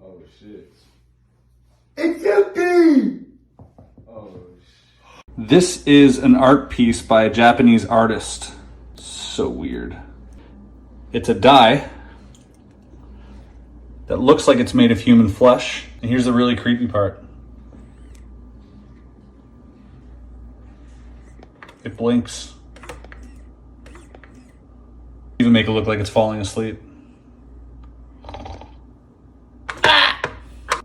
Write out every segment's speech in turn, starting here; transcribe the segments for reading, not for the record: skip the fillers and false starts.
Oh shit. It's empty! Oh shit. This is an art piece by a Japanese artist. So weird. It's a die that looks like it's made of human flesh. And here's the really creepy part. It blinks. Even make it look like it's falling asleep.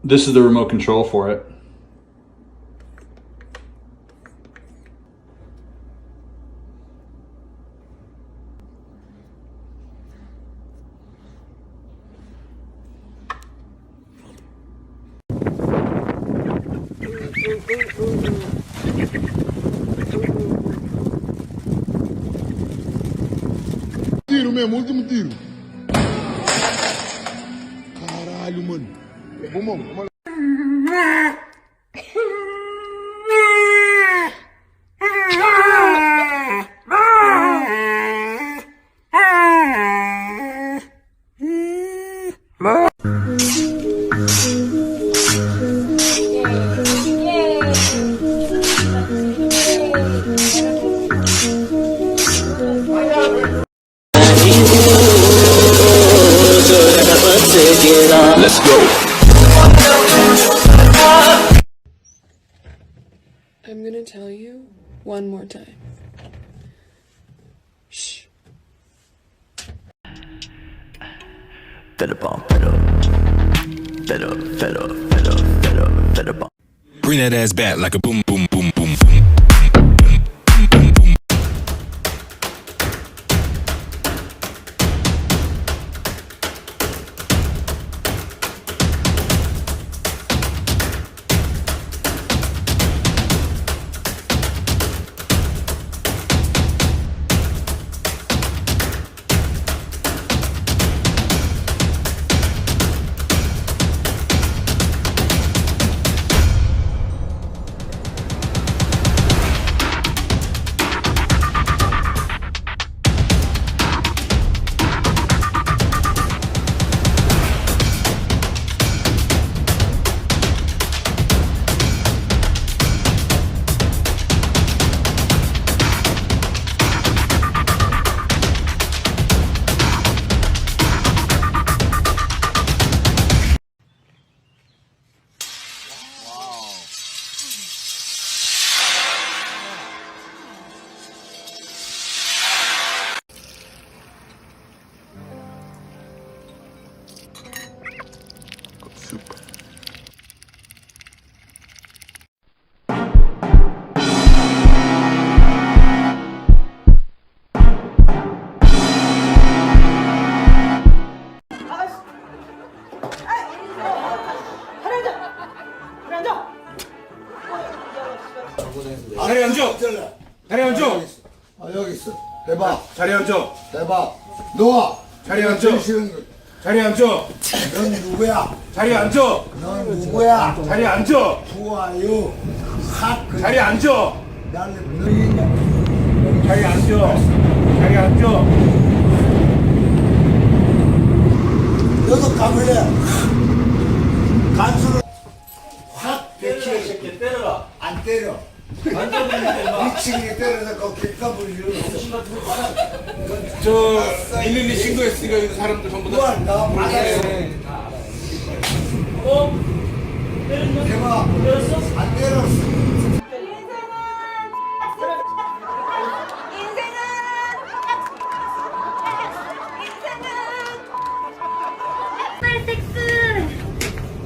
This is the remote control for it. Tiro mesmo, último tiro. Caralho, mano. Vamos. Let's go. I'm gonna tell you one more time. Shh. Better bump, better bump. Bring that ass back like a boom, boom, boom, boom, boom. 자리에 앉아. 자리에 앉아. 아, 여기 있어. 대박. 자리에 앉아. 대박. 놓아. 자리에 앉아. 자리에 앉아. 넌 누구야? 자리에 앉아. 넌 누구야? 자리에 앉아. 좋아요. 싹. 자리에 앉아. 나는 너희냐? 자리에 앉아. 자리에 앉아. 너도 가볼래? 간수를 확 때려. 새끼 때려라. 안 때려. 미치게 때려서 거기 까불려. 저 112 신고했으니까 여기 사람들 전부 다. 나 받아요. 대박. 안 때렸어.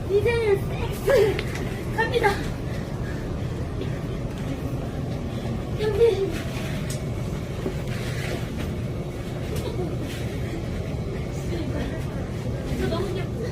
인생은 섹스 갑니다. 여기 이거 너무 귀엽다.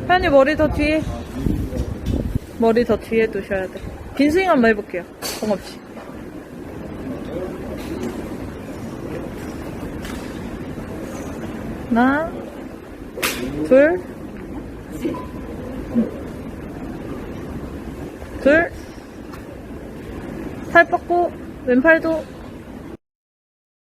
현이 머리 더 뒤에. 머리 더 뒤에 두셔야 돼. 빈 스윙 한번 해볼게요. 공 없이. 하나, 둘, 둘. 팔 뻗고 왼팔도